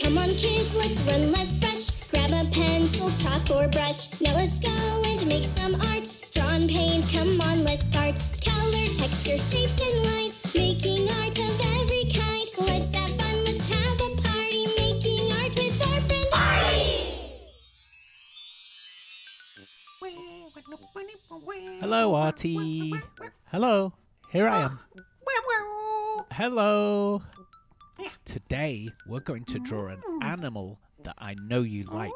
Come on kids, let's run, let's brush. Grab a pencil, chalk or brush. Now let's go and make some art. Draw and paint, come on, let's start. Color, texture, shapes and lines. Making art of every kind. Let's have fun, let's have a party. Making art with our friend Artie! Hello, Artie. Hello. Here I am. Hello. Today, we're going to draw an animal that I know you like.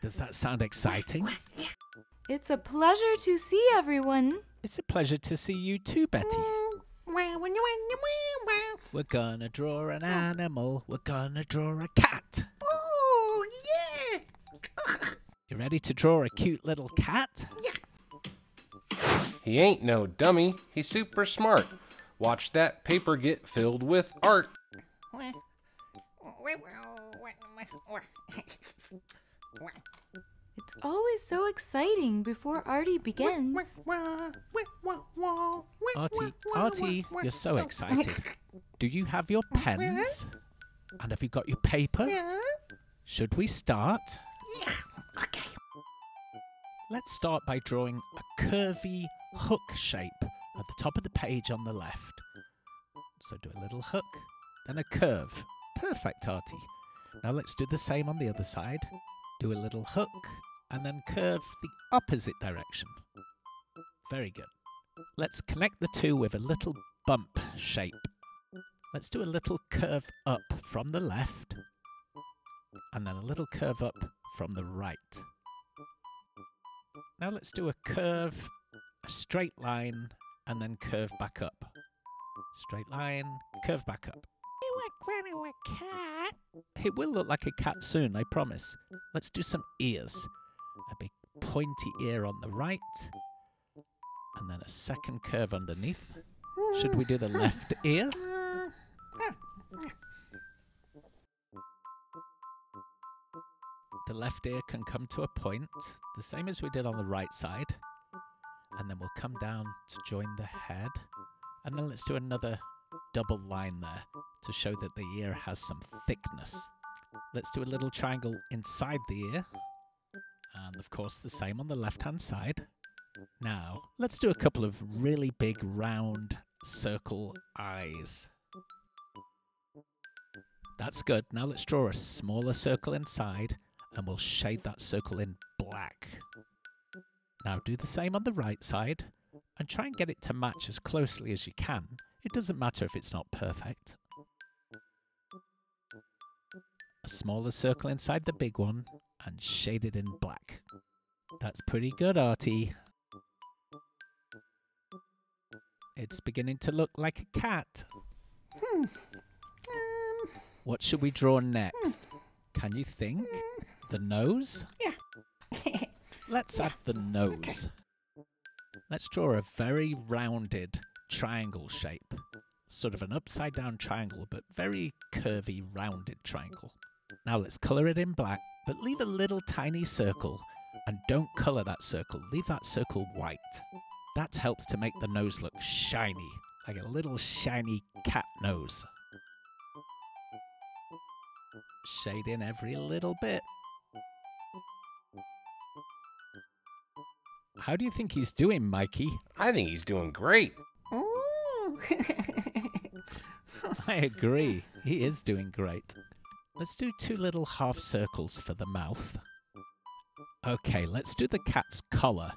Does that sound exciting? It's a pleasure to see everyone. It's a pleasure to see you too, Betty. We're gonna draw an animal. We're gonna draw a cat. Oh, yeah. You ready to draw a cute little cat? Yeah. He ain't no dummy. He's super smart. Watch that paper get filled with art. It's always so exciting before Artie begins. Artie, you're so excited. Do you have your pens? And have you got your paper? Yeah. Should we start? Yeah. Okay. Let's start by drawing a curvy hook shape at the top of the page on the left. So do a little hook, then a curve. Perfect, Artie. Now let's do the same on the other side. Do a little hook, and then curve the opposite direction. Very good. Let's connect the two with a little bump shape. Let's do a little curve up from the left, and then a little curve up from the right. Now let's do a curve, a straight line, and then curve back up. Straight line, curve back up. A cat. It will look like a cat soon, I promise. Let's do some ears. A big pointy ear on the right, and then a second curve underneath. Should we do the left ear? The left ear can come to a point, the same as we did on the right side. And then we'll come down to join the head. And then let's do another double line there to show that the ear has some thickness. Let's do a little triangle inside the ear. And of course the same on the left-hand side. Now, let's do a couple of really big round circle eyes. That's good. Now let's draw a smaller circle inside, and we'll shade that circle in black. Now do the same on the right side, and try and get it to match as closely as you can. It doesn't matter if it's not perfect. A smaller circle inside the big one, and shade it in black. That's pretty good, Artie. It's beginning to look like a cat. What should we draw next? Can you think? The nose? Yeah. Let's add the nose. Let's draw a very rounded triangle shape. Sort of an upside down triangle, but very curvy, rounded triangle. Now let's colour it in black, but leave a little tiny circle. And don't colour that circle. Leave that circle white. That helps to make the nose look shiny, like a little shiny cat nose. Shade in every little bit. How do you think he's doing, Mikey? I think he's doing great. Ooh. I agree. He is doing great. Let's do two little half circles for the mouth. Okay, let's do the cat's collar.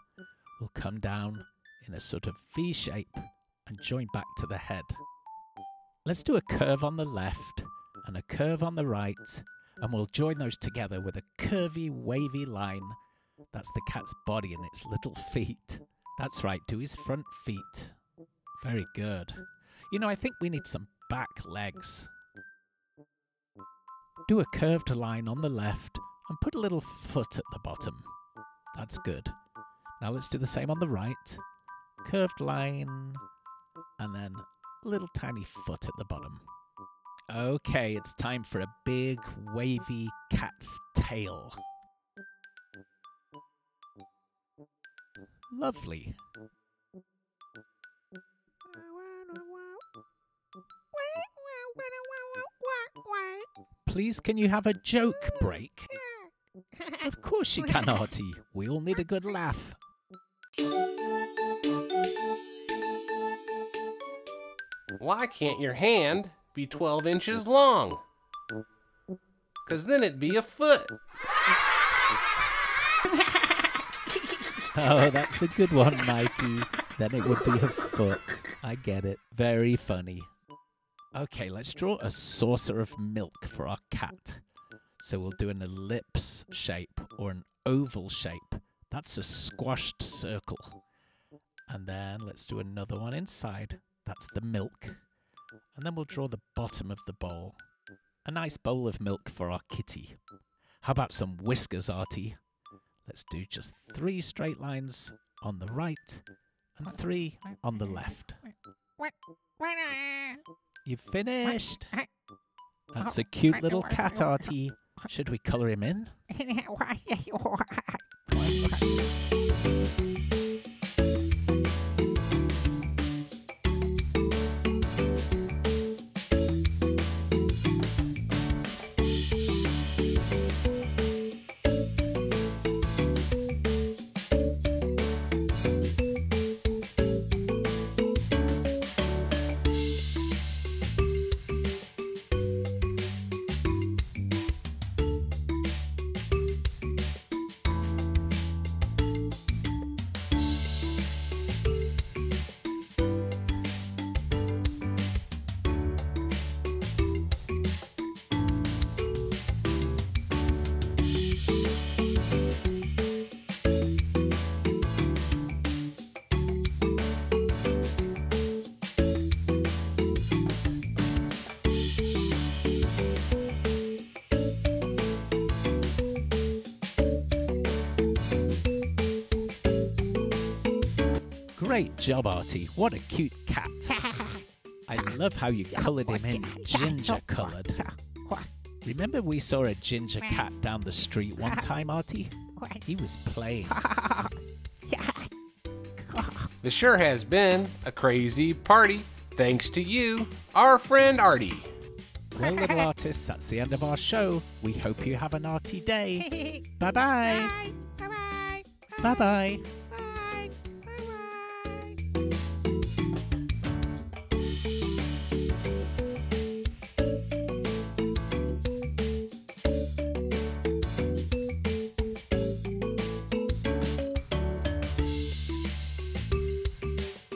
We'll come down in a sort of V shape and join back to the head. Let's do a curve on the left and a curve on the right, and we'll join those together with a curvy, wavy line. That's the cat's body and its little feet. That's right, do his front feet. Very good. You know, I think we need some back legs. Do a curved line on the left and put a little foot at the bottom. That's good. Now let's do the same on the right. Curved line, and then a little tiny foot at the bottom. Okay, it's time for a big, wavy cat's tail. Lovely. please can you have a joke break? Of course you can, Artie. We all need a good laugh. Why can't your hand be 12 inches long? 'Cause then it'd be a foot. Oh, that's a good one, Mikey. Then it would be a foot. I get it. Very funny. Okay, let's draw a saucer of milk for our cat. So we'll do an ellipse shape or an oval shape. That's a squashed circle. And then let's do another one inside. That's the milk. And then we'll draw the bottom of the bowl. A nice bowl of milk for our kitty. How about some whiskers, Artie? Let's do just 3 straight lines on the right and 3 on the left. You've finished. That's a cute little cat, Artie. Should we colour him in? Great job, Artie. What a cute cat. I love how you coloured him in ginger coloured. Remember we saw a ginger cat down the street one time, Artie? He was playing. This sure has been a crazy party, thanks to you, our friend Artie. Well, little artists, that's the end of our show. We hope you have an arty day. Bye-bye. Bye. Bye. Bye-bye.